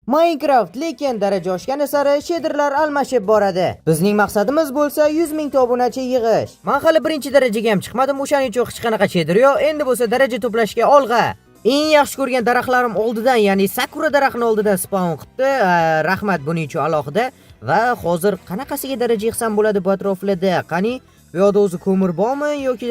Minecraft lekin daraja oshgani sari shaderlar almashib boradi. Bizning maqsadimiz bo'lsa 100 ming obunachi yig'ish. Men hali birinchi darajaga ham chiqmadim, o'shaning uchun hech qanaqa shader yo'q. Endi bo'lsa daraja to'plashga olg'a. Eng yaxshi ko'rgan daraxtlarim oldidan, ya'ni sakura daraxtini oldidan spawn qildi. Rahmat buning uchun alohida. Va hozir qanaqasiga daraja yig'sam bo'ladi bu atroflarda? Qani, bu yoqda o'zi ko'mir bormi yoki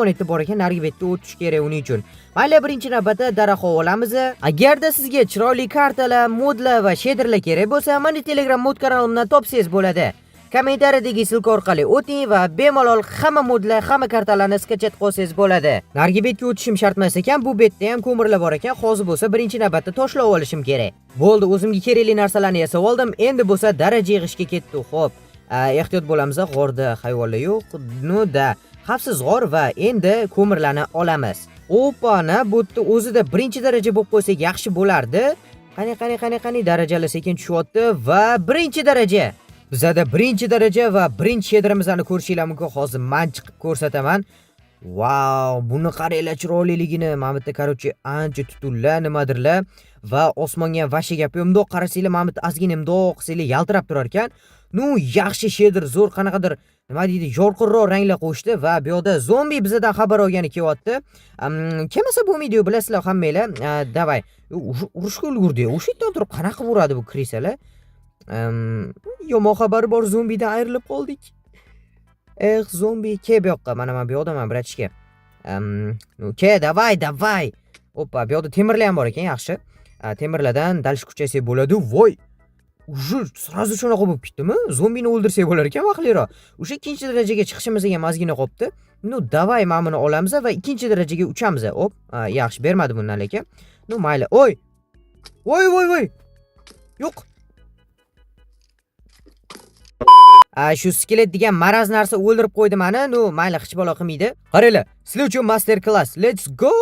neta bor ekan, narigi betda o'tish kerak uning uchun. Mayli, birinchi navbatda daraxt olamiz. Agarda sizga chiroyli kartalar, modlar va shaderlar kerak bo'lsa, meni Telegram mod kanalimdan topsangiz bo'ladi. Kommentariyadagi ссылка orqali o'ting va bemalol hamma modlar, hamma kartalarni skachat qilsangiz bo'ladi. Narigi betga o'tishim shart emas ekan, bu betda ham ko'mirlar bor ekan. Hozir bo'lsa birinchi navbatda toshlab olishim kerak. Bo'ldi, o'zimga kerakli narsalarni yasab oldim. Endi bo'lsa daraja yig'ishga ketdi. Xo'p, ehtiyot bo'lamiz, g'orda hayvonlar yo'q. Da xavfsiz g'or va endi ko'mirlarni olamiz. Opana, bu yerda o'zida birinchi daraja bo'lib qo'ysak yaxshi bo'lardi. Qani darajalar sekin tushyapti va birinchi daraja. Bizada birinchi daraja va birinchi shaderimizni ko'rishinglar mumkin. Hozir men chiqib ko'rsataman. Wow, buni qaranglar chiroyliligini. Mana bu yerda qarochi ancha tutunlar, nimadirlar va osmonga ham vashi gap yo'q. Mundoq qarasanglar, mana bu yerda ozgina mundoq qilsanglar yaltirab turar ekan. Yaxshi shader, zo'r qanaqadir nima deydi, yorqinroq ranglar qo'shdi va bu yoqda zombi bizdan xabar olgani kelyapti. Kelmasa bo'lmaydi, bilasizlar hammanglar. Davay, urushga ulgurdi. O'sha yerdan turib qanaqa uradi bu krisalar? Yomon xabar bor, zombidan ayrilib qoldik. Zombi, ke bu yoqqa, mana men bu yoqdaman, bratishka. Ke, davay. Oppa, bu yoqda temirlar ham bor ekan, yaxshi. Temirlardan dalish kuchaysa bo'ladi. Voy. Sразу shunaqa bo'lib ketdimi? Zombini o'ldirsak bo'lar ekan vaqtliroq. O'sha ikkinchi darajaga chiqishimizga mazgina qopti. Davay, mana buni olamiz va ikkinchi darajaga uchamiz. Hop, yaxshi bermadi bundan lekin. Mayli. Voy. Yo'q. Shu skelet degan maraz narsa o'ldirib qo'ydi meni. Mayli, hech balo qilmaydi. Qaranglar, sizlar uchun master class. Let's go!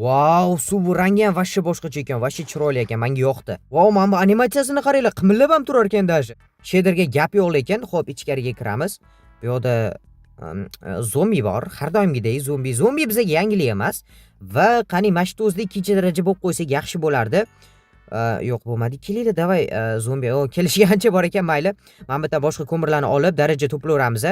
Wow, suv rangi ham vashcha boshqacha ekan, vashcha chiroyli ekan, menga yoqdi. Wow, mana bu animatsiyasini qaranglar, qimillab ham turar ekan dashi. Shaderga gap yo'q lekin, xo'p, ichkariga kiramiz. Bu yoqda zombi bor, har doimgidek zombi bizga yangilik emas va qani mashtozda ikkinchi daraja bo'lib qo'ysak yaxshi bo'lardi. Yo'q, bo'lmadi. Kelinglar, davay, zombi. Kelishiga ancha bor ekan, mayli. Mana bu yerda boshqa ko'mirlarni olib, daraja to'playveramiz.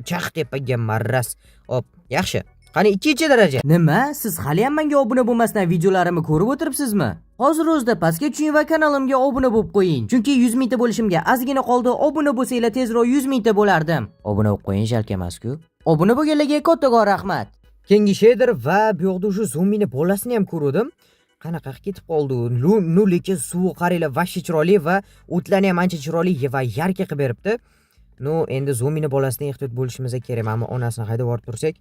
Chaq tepaga marras. Hop, yaxshi. Qani ikkinchi daraja. Nima? Siz hali ham menga obuna bo'lmasdan videolarimni ko'rib o'tiribsizmi? Hozir o'zida pastga tushing va kanalimga obuna bo'lib qo'ying. Chunki 100 mingta bo'lishimga ozgina qoldi. Obuna bo'lsanglar tezroq 100 mingta bo'lardim. Obuna bo'lib qo'ying, jalk emas-ku. Obuna bo'lganlarga kattagon rahmat. Keyingi shader va bu yoqda o'sha zombini bolasini ham ko'rdim. Qanaqa ketib qoldi? Lekin suvi qaranglar, vashchi chiroyli va o'tlarni ham ancha chiroyli va yarqa qilib beribdi. Endi zombini bolasidan ehtiyot bo'lishimiz kerak. Mana onasini haydab olib tursak,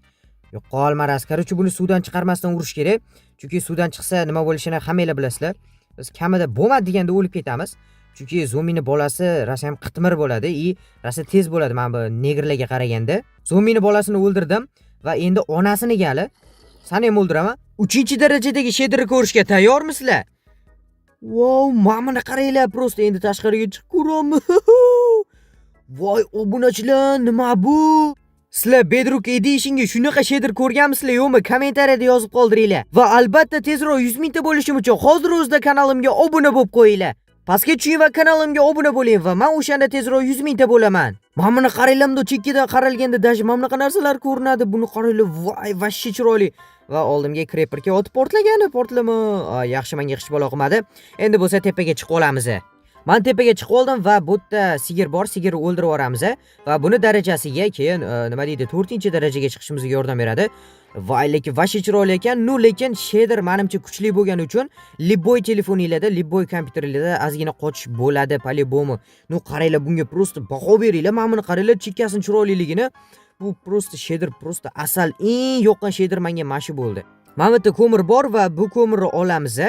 yo'qol maraz. Qarochi buni suvdan chiqarmasdan urish kerak. Chunki suvdan chiqsa nima bo'lishini hammanglar bilasizlar. Biz kamida bo'lmadi deganda o'lib ketamiz. Chunki zombini bolasi rosa ham qitmir bo'ladi, rosa tez bo'ladi mana bu negrlarga qaraganda. Zombini bolasini o'ldirdim va endi onasini gali. Seni ham o'ldiraman. 3-darajadagi shaderni ko'rishga tayyormisizlar? Wow, mana qaranglar, prosta endi tashqariga chiqib ko'ramiz. Voy, obunachilar, nima bu? Sizlar Bedrock Edition'ga shunaqa shader ko'rganmisizlar yo'qmi? Kommentariyada yozib qoldiringlar. Va albatta tezroq 100 mingta bo'lishim uchun hozir o'zida kanalimga obuna bo'lib qo'yinglar. Pastga tushing va kanalimga obuna bo'ling va men o'shanda tezroq 100 mingta bo'laman. Mana buni qaranglar, chekkidan qaralganda dash mana bunaqa narsalar ko'rinadi. Buni qaranglar, voy, vashchi chiroyli. Va oldimga creeperga otib portlagani, portlama. Yaxshi, menga hech balo qilmadi. Endi bo'lsa tepaga chiqib olamiz. Men tepaga chiqib oldim va bu yerda sigir bor, sigirni o'ldirib yuboramiz va buni darajasiga keyin nima deydi, 4-darajaga chiqishimizga yordam beradi. Voy, lekin vashchi chiroyli ekan. Lekin shader menimcha kuchli bo'lgani uchun Libboy telefoninglarda, Libboy kompyuterlarda ozgina qochish bo'ladi, po-любому. Qaranglar, bunga prosta baho beringlar. Mana buni qaranglar, chekkasini chiroyliligini. Bu prosta shader, prosta asal. Eng yoqqan shader menga mashi bo'ldi. Mana bu yerda ko'mir bor va bu ko'mirni olamiz.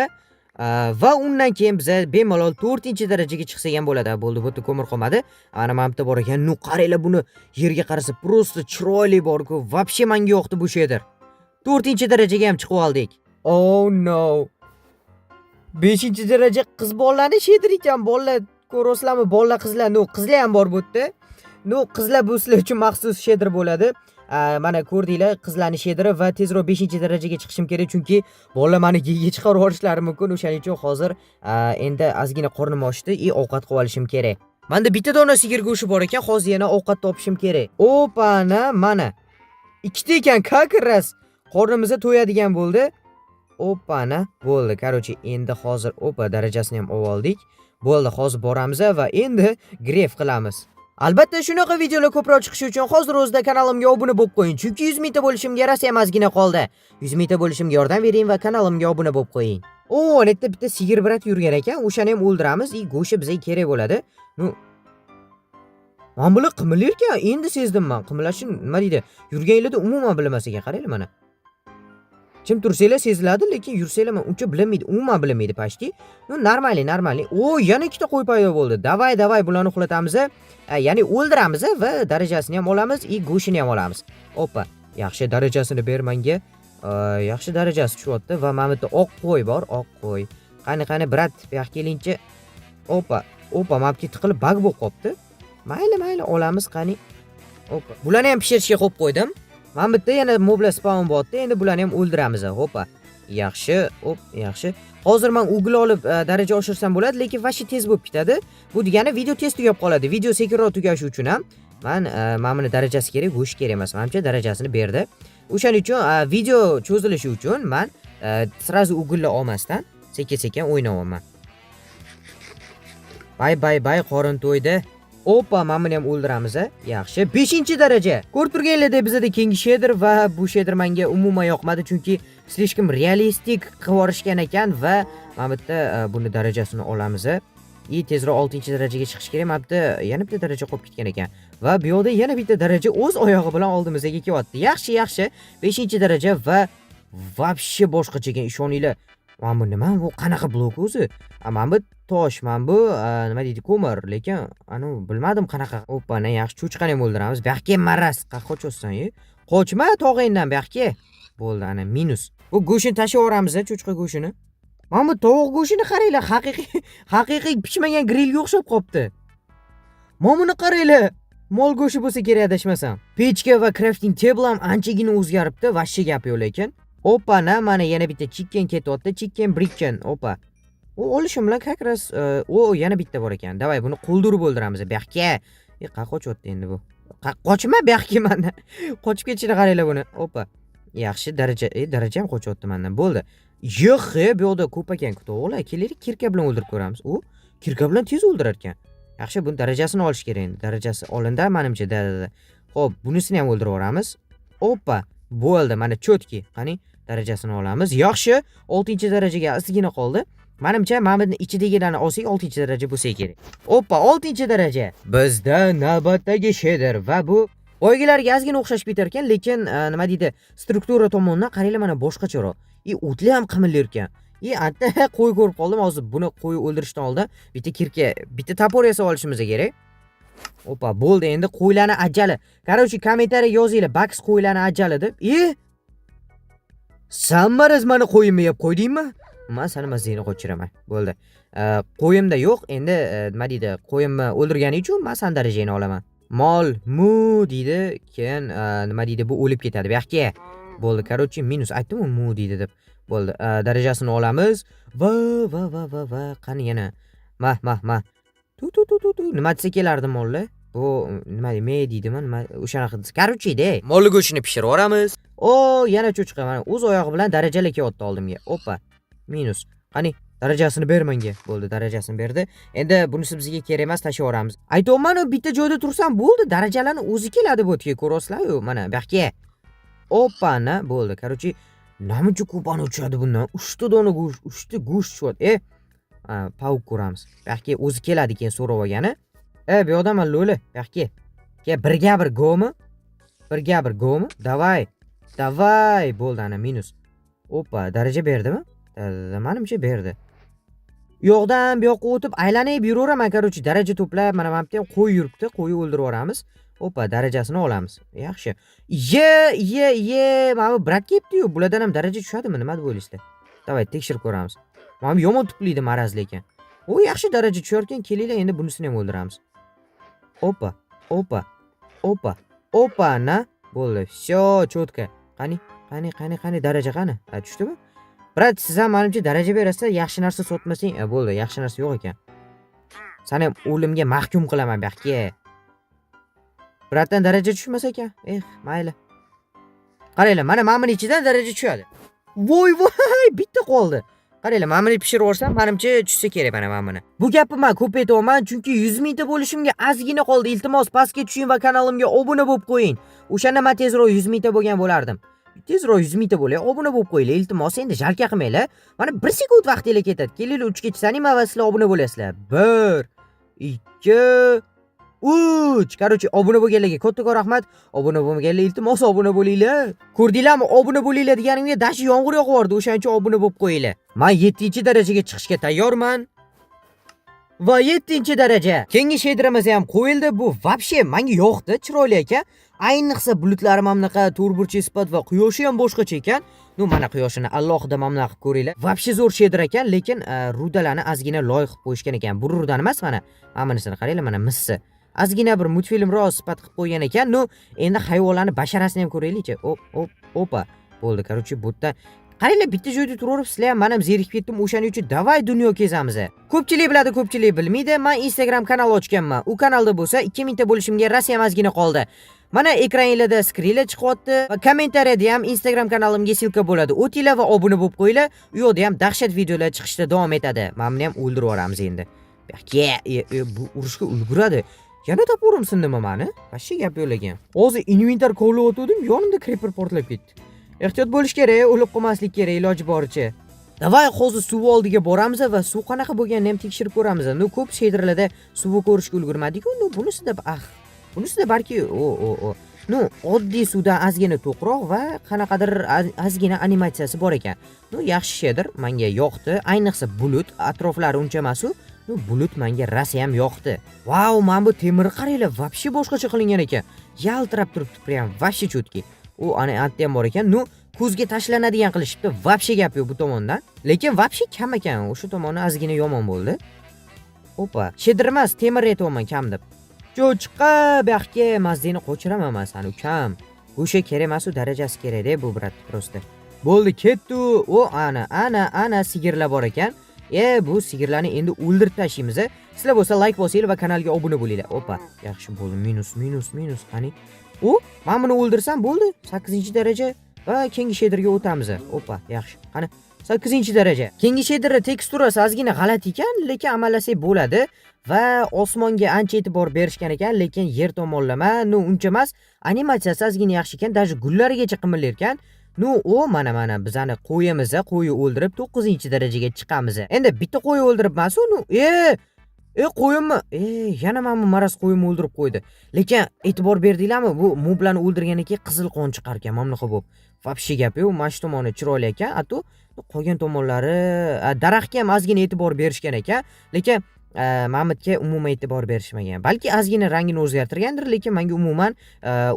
Va undan keyin biz bemalol 4-darajaga chiqsak ham bo'ladi. Bo'ldi, bu yerda ko'mir qolmadi. Ana mana bu yerda bor ekan. Qaranglar, buni yerga qarasa prosta chiroyli bor-ku. Vobshe menga yoqdi bu shader. 4-darajaga ham chiqib oldik. Oh no. 5-daraja qiz bolalarni shader ekan. Bolalar ko'rasizlarmi? Bolalar, qizlar, qizlar ham bor bu yerda. Qizlar bu sizlar uchun maxsus shader bo'ladi. Mana ko'rdinglar, qizlarning shederi va tezroq 5-darajaga chiqishim kerak, chunki bolalar meni giga chiqarib yuborishlari mumkin. O'shaning uchun hozir endi ozgina qornim ochdi, ovqat qilib olishim kerak. Menda bitta dona sigir go'shti bor ekan, hozir yana ovqat topishim kerak. Opana, mana. Ikkita ekan, как раз. Qornimizni to'yadigan bo'ldi. Opana, bo'ldi. Короче, endi hozir darajasini ham oldik. Bo'ldi, hozir boramiz va endi gref qilamiz. Albatta, shunaqa videolar ko'proq chiqishi uchun hozir o'zida kanalimga obuna bo'lib qo'ying, chunki 100 mingta bo'lishimga rosa ham ozgina qoldi. 100 mingta bo'lishimga yordam bering va kanalimga obuna bo'lib qo'ying. Netda bitta sigir brat yurgan ekan, o'shani ham o'ldiramiz. Go'shti bizga kerak bo'ladi. Mana bular qimillar ekan, endi sezdim men. Qimilashni nima deydi? Yurganinglarda umuman bilmas ekan, qaranglar mana. Kim tursanglar seziladi, lekin yursanglar uncha bilinmaydi, umuman bilinmaydi pashti. Normali. Yana ikkita qo'y paydo bo'ldi. Davay, bularni uxlatamiz. Ya'ni o'ldiramiz va darajasini ham olamiz, go'shtini ham olamiz. Yaxshi darajasini ber menga. Yaxshi darajasi tushyapti va mana bu yerda oq qo'y bor, oq qo'y. Qani, brat, bu yoqqa kelingchi. Mana bu yerga tiqilib bug bo'lib qopti. Mayli, olamiz qani. Bularni ham pishirishga qo'yib qo'ydim. Mana bu yerda yana moblar spawn bo'lyapti. Endi bularni ham o'ldiramiz. Yaxshi. Hozir men ugl olib daraja oshirsam bo'ladi, lekin vashi tez bo'lib ketadi. Bu degani video tez tugab qoladi. Video sekinroq tugashi uchun ham mana buni darajasi kerak, go'sht kerak emas. Menimcha darajasini berdi. O'shaning uchun video cho'zilishi uchun men srazu uglni olmasdan sekin o'ynayapman. Bay, qorin to'ydi. Mana buni ham o'ldiramiz. Yaxshi. 5-daraja. Ko'rib turganinglardek bizda keyingi shader va bu shader menga umuman yoqmadi, chunki slishkim realistik qilib yorishgan ekan va mana bu yerda buni darajasini olamiz. Tezroq 6-darajaga chiqish kerak. Mana bu yerda yana bitta daraja qolib ketgan ekan. Va bu yoqda yana bitta daraja o'z oyog'i bilan oldimizga kelyapti. Yaxshi. 5-daraja va vobshe boshqacha ekan, ishoninglar. Mana bu nima? Bu qanaqa blok o'zi? Mana bu tosh, mana bu nima deydi, ko'mir, lekin bilmadim qanaqa. Yaxshi, cho'chqani ham o'ldiramiz. Bu yoqqa maras, qochsan, qochma tog'ingdan bu yoqqa. Bo'ldi, minus. Bu go'shtni tashib yuboramiz, cho'chqa go'shtini. Mana bu tovuq go'shtini qaranglar, haqiqiy pishmagan grillga o'xshab qopti. Mana buni qaranglar. Mol go'shti bo'lsa kerak, adashmasam. Pechka va crafting table ham anchagina o'zgaribdi, vashshi gap yo'q lekin. Mana yana bitta chicken ketyapti, chicken bricken. Olishim bilan как раз yana bitta bor ekan. Davay, buni qo'ldirib o'ldiramiz bu yoqqa. Qochyapti endi bu. Qochma bu yoqqa mana. Qochib ketishini qaranglar buni. Yaxshi, daraja ham qochyapti mendan. Bo'ldi. Yo'q, bu yoqda ko'p ekan o'g'lar. Kelaylik, kirka bilan o'ldirib ko'ramiz. Kirka bilan tez o'ldirar ekan. Yaxshi, buni darajasini olish kerak endi. Darajasi olindi, menimcha. Xo'p, bunisini ham o'ldirib yuboramiz. Bo'ldi, mana cho'tki. Qani, darajasini olamiz. Yaxshi, 6-darajaga ozgina qoldi. Menimcha mana buni ichidagilarni olsak 6-daraja bo'lsa kerak. 6-daraja. Bizda navbatdagi shader va bu o'ygilarga ozgina o'xshashib ketar ekan, lekin nima deydi, struktura tomonidan qaranglar, mana boshqacharoq. O'tli ham qimillar ekan. Anta qo'y ko'rib qoldim. Hozir buni qo'y o'ldirishdan oldin bitta topor yasab olishimiz kerak. Bo'ldi, endi qo'ylarni ajali. Короче, kommentariyaga yozinglar, Bax qo'ylarni ajali deb. Sammaraz meni qo'yimni yeb qo'ydingmi? Men seni mazingni qochiraman. Bo'ldi. Qo'yimda yo'q. Endi nima deydi? Qo'yimni o'ldirganing uchun men san darajangni olaman. Mol mu deydi, keyin nima deydi? Bu o'lib ketadi. Bu yoqqa. Bo'ldi, короче, minus aytdim-ku mu deydi deb. Bo'ldi. Darajasini olamiz. Va qani yana. Ma. Tu. Nima desa kelardi mollar? Bu nima deydimi? Nima o'shanaqa. Короче, molli go'shtini pishirib yuboramiz. Yana cho'chqa mana o'z oyog'i bilan darajali kelyapti oldimga. Minus. Qani, darajasini ber menga. Bo'ldi, darajasini berdi. Endi bunisi bizga kerak emas, tashib yuboramiz. Aytayapman, bitta joyda tursam bo'ldi, darajalarni o'zi keladi bu yerga, ko'rasizlar-ku, mana bu yoqqa. Bo'ldi. Короче, namicha ko'pani uchadi bundan. 3 ta dona go'sht, 3 ta go'sht tushyapti. Pavuk ko'ramiz. Bu yoqqa o'zi keladi keyin so'rab olgani. Bu yoqdan men lo'li, bu yoqqa. Birga bir go'mi? Davay. Bo'ldi, minus. Daraja berdimi? Menimcha berdi. Yo'qdan bu yoqqa o'tib aylanib yuraveraman, короче, daraja to'plab, mana bu yerda qo'y yuribdi, qo'yni o'ldirib yuboramiz. Darajasini olamiz. Yaxshi. Mana bu brat kelibdi-yu, bulardan ham daraja tushadimi, nima deb o'ylaysizlar? Davay, tekshirib ko'ramiz. Mana bu yomon tuplaydi, marazli ekan. Yaxshi daraja tushar ekan, kelinglar, endi bunisini ham o'ldiramiz. Bo'ldi. Всё, cho'tka. Qani daraja qani? Ha, tushdimi? Brat, siz ham menimcha daraja berasizlar, yaxshi narsa sotmasang, bo'ldi, yaxshi narsa yo'q ekan. Seni ham o'limga mahkum qilaman bu yoqqa. Bratdan daraja tushmas ekan. Mayli. Qaranglar, mana ma'mini ichidan daraja tushadi. Voy, bitta qoldi. Qaranglar, ma'mini pishirib yuborsam, menimcha tushsa kerak mana ma'mini. Bu gapni men ko'p aytyapman, chunki 100 mingta bo'lishimga ozgina qoldi. Iltimos, pastga tushing va kanalimga obuna bo'lib qo'ying. O'shanda men tezroq 100 mingta bo'lgan bo'lardim. Tezroq 100 mingta bo'lay, obuna bo'lib qo'yinglar. Iltimos, endi jarka qilmanglar. Mana 1 sekund vaqtingiz ketadi. Kelinglar 3 gacha sanima va sizlar obuna bo'lasizlar. 1 2 3. Короче, obuna bo'lganlarga katta rahmat. Obuna bo'lmaganlar iltimos obuna bo'linglar. Ko'rdinglarmi? Obuna bo'linglar deganimga dashi yomg'ir yog'yapti. O'shaning uchun obuna bo'lib qo'yinglar. Men 7-darajaga chiqishga tayyorman. Va 7-daraja. Keyingi shaderimiz ham qo'yildi. Bu вообще menga yoqdi, chiroyli ekan. Ayniqsa bulutlar mamlaqa, to'rtburchak sifat va quyoshi ham boshqacha ekan. Mana quyoshini alohida mamlaqa qilib ko'ringlar. Вообще zo'r shader ekan, lekin rudalarni ozgina loy qilib qo'yishgan ekan. Bu rudan emas mana. Bunisini qaranglar, mana missi. Ozgina bir multfilmroq sifat qilib qo'ygan ekan. Endi hayvonlarni basharasini ham ko'raylik-chi. Opa. Bo'ldi. Короче, bu yerda qaranglar, bitta joyda turaveribsizlar ham. Men ham zerikib ketdim. O'shaning uchun davay dunyo kezamiz. Ko'pchilik biladi, ko'pchilik bilmaydi. Men Instagram kanal ochganman. U kanalda bo'lsa 2000 ta bo'lishimga rasm ozgina qoldi. Mana ekraningizda skrinlar chiqyapti va kommentariyada ham Instagram kanalimga silka bo'ladi. O'tinglar va obuna bo'lib qo'yinglar. U yerda ham dahshat videolar chiqishda davom etadi. Mana buni ham o'ldirib yuboramiz endi. Bu urushga ulguradi. Yana topurim sindimi meni? Vashshi gap yo'q ekan. Hozir inventar kovlayotgandim, yonimda creeper portlab ketdi. Ehtiyot bo'lish kerak, o'lib qolmaslik kerak iloji boricha. Davay, hozir suv oldiga boramiz va suv qanaqa bo'lganini ham tekshirib ko'ramiz. Ko'p shaderlarda suvni ko'rishga ulgurmadik-ku. Bunisida balki oddiy suvdan ozgina to'qroq va qanaqadir ozgina animatsiyasi bor ekan. Yaxshi shader, menga yoqdi. Ayniqsa bulut, atroflari uncha emas-ku. Bulut menga rasa ham yoqdi. Vau, men bu temir qaranglar, вообще boshqacha qilingan ekan. Yaltirab turibdi, prям вообще chotki. U anti ham bor ekan. Ko'zga tashlanadigan qilishibdi. Вообще gap yo'q bu tomondan. Lekin вообще kam ekan. O'sha tomoni ozgina yomon bo'ldi. Opa, shader emas, temir aytyapman kam deb. Cho'chqa, bu yoqqa mazdini qo'chiraman men seni, ukam. O'sha kerak emas, u darajasi kerak-da bu brat prosta. Bo'ldi, ketdi. Ana sigirlar bor ekan. Bu sigirlarni endi o'ldirib tashlaymiz. Sizlar bo'lsa like bosinglar va kanalga obuna bo'linglar. Opa, yaxshi bo'ldi. Minus. Qani? Men buni o'ldirsam bo'ldi. 8-daraja va keyingi shaderga o'tamiz. Opa, yaxshi. Qani? 8-daraja. Keyingi shaderda teksturasi ozgina g'alati ekan, lekin amallasak bo'ladi va osmonga ancha e'tibor berishgan ekan, lekin yer tomonlama, uncha emas. Animatsiyasi ozgina yaxshi ekan, даже gullarigacha qimillar ekan. Mana bizani qo'yimiz, qo'yi o'ldirib 9-darajaga chiqamiz. Endi bitta qo'yi o'ldirib emas-u, qo'yimmi? Yana men bu maraz qo'yimni o'ldirib qo'ydi. Lekin e'tibor berdinglarmi? Bu moblarni o'ldirgandan keyin qizil qon chiqar ekan, mamlaqa bo'lib. Вообще gap yo'q, mana shu tomoni chiroyli ekan. Ato qolgan tomonlari daraxtga ham ozgina e'tibor berishgan ekan, lekin Mahmudga umuman e'tibor berishmagan. Balki ozgina rangini o'zgartirgandir, lekin menga umuman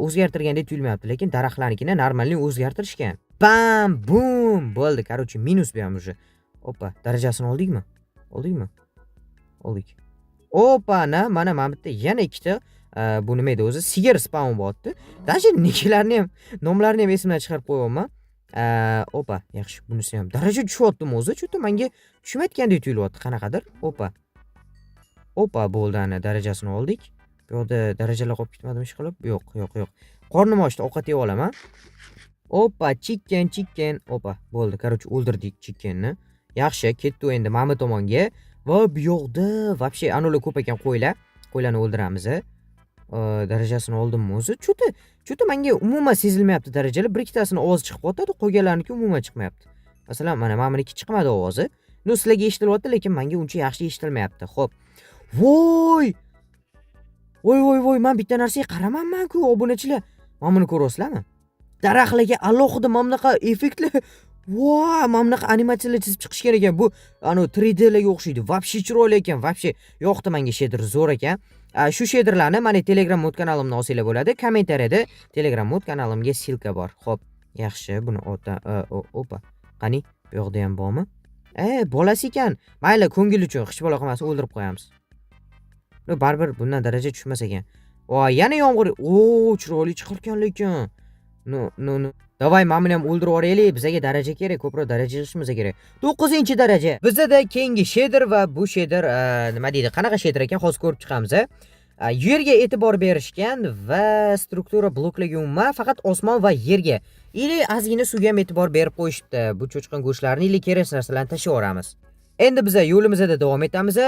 o'zgartirgandek tuyulmayapti. Lekin daraxtlarnikini normalni o'zgartirishgan. Bam, bum, bo'ldi. Короче, minus bu ham уже. Opa, darajasini oldikmi? Oldik. Opa, mana Mahmudda yana ikkita bu nima edi o'zi? Sigir spawn bo'lyapti. Даже nicklarni ham, nomlarini ham esimdan chiqarib qo'yapman. Opa, yaxshi. Bunisi ham daraja tushyaptimi o'zi? Chunki menga tushmayotgandek tuyulyapti qanaqadir. Opa, bo'ldi, ana darajasini oldik. Bu yerda darajalar qolib ketmadimi ish qilib? Yo'q. Qornim ochdi, ovqat yeb olaman. Opa, chicken. Opa, bo'ldi. Короче, o'ldirdik chickenni. Yaxshi, ketdi endi Mahmud tomonga. Va bu yoqda вообще anolar ko'p ekan qo'ylar. Qo'ylarni o'ldiramiz. Darajasini oldimmi o'zi? Chunki menga umuman sezilmayapti darajalar. Bir ikkitasini ovoz chiqib qotadi, qolganlarniki umuman chiqmayapti. Masalan, mana meniki chiqmadi ovozi. Sizlarga eshitilyapti, lekin menga uncha yaxshi eshitilmayapti. Xo'p. Voy, men bitta narsaga qaramanman-ku, obunachilar. Mana buni ko'ryapsizlarmi? Daraxtlarga alohida mamlaqa effektlar, mamlaqa animatsiyalar chizib chiqishgan ekan. Bu 3D larga o'xshaydi. Вообще chiroyli ekan, вообще yoqdi menga shader, zo'r ekan. Shu shaderlarni meni Telegram mod kanalimdan olsanglar bo'ladi. Kommentariyada Telegram mod kanalimga silka bor. Xo'p, yaxshi, buni opa. Qani, bu yoqda ham bormi? Bolasi ekan. Mayli, ko'ngil uchun xish bola qilmasa o'ldirib qo'yamiz. Baribir bundan daraja tushmas ekan. Yana yomg'ir. Chiroyli chiqarkan lekin. No. Davay, mana buni ham o'ldirib yuboraylik. Bizga daraja kerak, ko'proq daraja yig'ishimiz kerak. 9-daraja. Bizda keyingi shader va bu shader nima deydi? Qanaqa shader ekan? Hozir ko'rib chiqamiz. Yerga e'tibor berishgan va struktura bloklaga umuman faqat osmon va yerga ili ozgina suvga ham e'tibor berib qo'yishibdi. Bu cho'chqin go'shtlarini ili kerak narsalarni tashlab yuboramiz. Endi biz yo'limizda davom etamiz.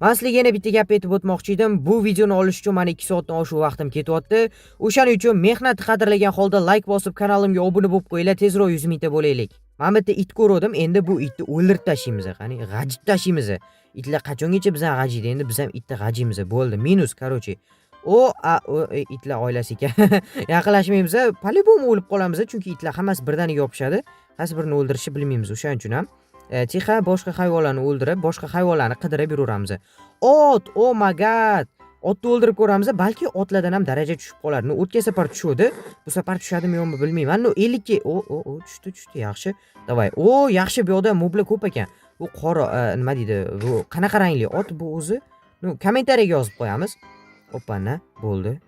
Men sizlarga yana bitta gap aytib o'tmoqchi edim. Bu videoni olish uchun meni 2 soatdan oshiq vaqtim ketyapti. O'shaning uchun mehnat qadrlagan holda like bosib, kanalimga obuna bo'lib qo'yinglar. Tezroq 100 mingta bo'laylik. Mana bu yerda it ko'rdim. Endi bu itni o'ldirib tashlaymiz. Qani, g'ajib tashlaymiz. Itlar qachongacha bizdan g'ajiydi? Endi biz ham itni g'ajiymiz. Bo'ldi. Minus, короче. Itlar oilasi ekan. Yaqinlashmaymiz. По-любому o'lib qolamiz, chunki itlar hammasi birdaniga yopishadi. Qaysi birini o'ldirishni bilmaymiz. O'shaning uchun ham Tixa boshqa hayvonlarni o'ldirib, boshqa hayvonlarni qidirib yuraveramiz. Oh my god. Otni o'ldirib ko'ramiz, balki otlardan ham daraja tushib qolar. O'tgan safar tushdi. Bu safar tushadimi yo'qmi bilmayman. 50 ga tushdi, yaxshi. Davay. Yaxshi, bu yoqda moblar ko'p ekan. Bu qora, nima deydi? Bu qanaqa rangli ot bu o'zi? Kommentariyaga yozib qo'yamiz. Opana, bo'ldi.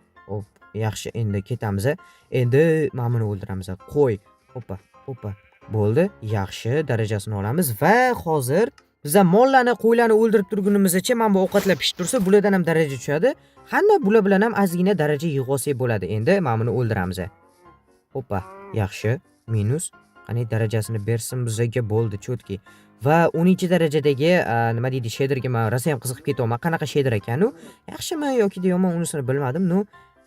Yaxshi, endi ketamiz. Endi mana buni o'ldiramiz. Qo'y. Oppa. Bo'ldi, yaxshi, darajasini olamiz va hozir biz mollarni, qo'ylarni o'ldirib turgunimizcha mana bu ovqatlar pishib tursa, bulardan ham daraja tushadi. Hamda bular bilan ham ozgina daraja yig'ib olsak bo'ladi. Endi mana buni o'ldiramiz. Oppa, yaxshi, minus. Qani darajasini bersin bizga, bo'ldi, cho'tki. Va 10-darajadagi nima deydi, shaderga men rosa ham qiziqib ketyapman. Qanaqa shader ekan u? Yaxshimi yoki yomon, unisini bilmadim.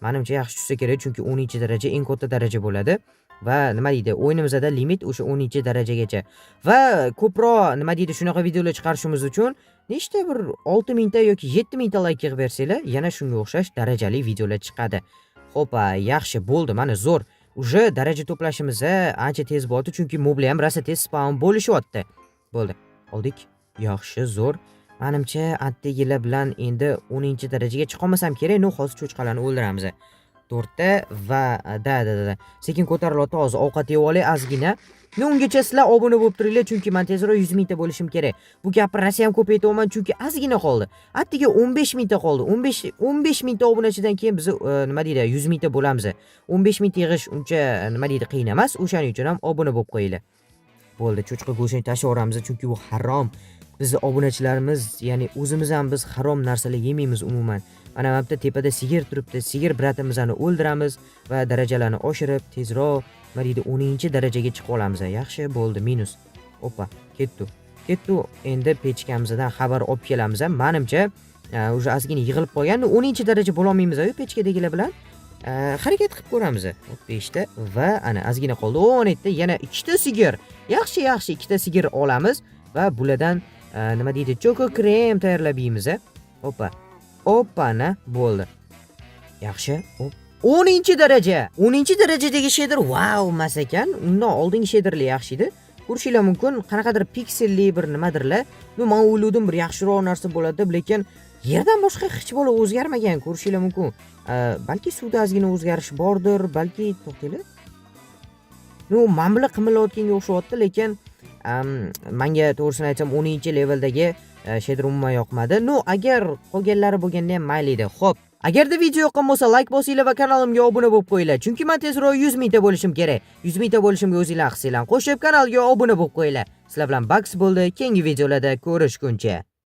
Menimcha yaxshi tushsa kerak, chunki 10-daraja eng katta daraja bo'ladi. Va nima deydi, o'yinimizda limit o'sha 10-darajagacha. Va ko'proq nima deydi, shunaqa videolar chiqarishimiz uchun nechta bir 6000 ta yoki 7000 ta like yig'ib bersanglar, yana shunga o'xshash darajali videolar chiqadi. Xo'p, yaxshi, bo'ldi, mana zo'r. Uje daraja to'plashimiz ancha tez bo'ldi, chunki moblar ham rosa tez spawn bo'lishyapti. Bo'ldi. Oldik. Yaxshi, zo'r. Menimcha attegilar bilan endi 10-darajaga chiqolmasam kerak. Hozir cho'chqalarni o'ldiramiz. 4 ta va da. Sekin ko'tarilyapti, hozir ovqat yeb olay ozgina. Ungacha sizlar obuna bo'lib turinglar, chunki men tezroq 100 mingta bo'lishim kerak. Bu gapni rosa ham ko'p aytyapman, chunki ozgina qoldi. Attiga 15 mingta qoldi. 15 mingta obunachidan keyin biz nima deydi, 100 mingta bo'lamiz. 15 mingta yig'ish uncha nima deydi, qiyin emas. O'shaning uchun ham obuna bo'lib qo'yinglar. Bo'ldi, cho'chqa go'shtini tashlab yuboramiz, chunki bu harom. Biz obunachilarimiz, ya'ni o'zimiz ham biz harom narsalar yemaymiz umuman. Mana bu tepada sigir turibdi. Sigir bratimizni o'ldiramiz va darajalarni oshirib tezroq nima deydi, 10-darajaga chiqib olamiz. Yaxshi, bo'ldi, minus. Oppa, ketdi. Endi pechkamizdan xabar olib kelamiz. Menimcha, o'sha ozgina yig'ilib qolgan. 10-daraja bo'la olmaymiz-ku pechkadagilar bilan. Harakat qilib ko'ramiz. 5 ta va ana ozgina qoldi. 17 ta, yana 2 ta sigir. Yaxshi, 2 ta sigir olamiz va bulardan nima deydi, choko krem tayyorlab yeymiz. Oppana, bo'ldi. Yaxshi. 10-daraja. 10-darajadagi shader wow emas ekan. Undan oldingi shaderlar yaxshi edi. Ko'rishinglar mumkin, qanaqadir pikselli bir nimadirlar. Men o'yladim bir yaxshiroq narsa bo'ladi deb, lekin yerdan boshqa hech bola o'zgarmagan. Ko'rishinglar mumkin. Balki suvda ozgina o'zgarish bordir, balki to'xtanglar. Men bilan qimillayotganga o'xshayapti, lekin menga to'g'risini aytsam 10-leveldagi shader umuman yoqmadi. Agar qolganlari bo'lganda ham mayli edi. Xo'p, agarda video yoqqan bo'lsa like bosinglar va kanalimga obuna bo'lib qo'yinglar. Chunki men tezroq 100 mingta bo'lishim kerak. 100 mingta bo'lishimga o'zingizlar hissinglarni qo'shib kanalga obuna bo'lib qo'yinglar. Sizlar bilan Bugs bo'ldi. Keyingi videolarda ko'rishguncha.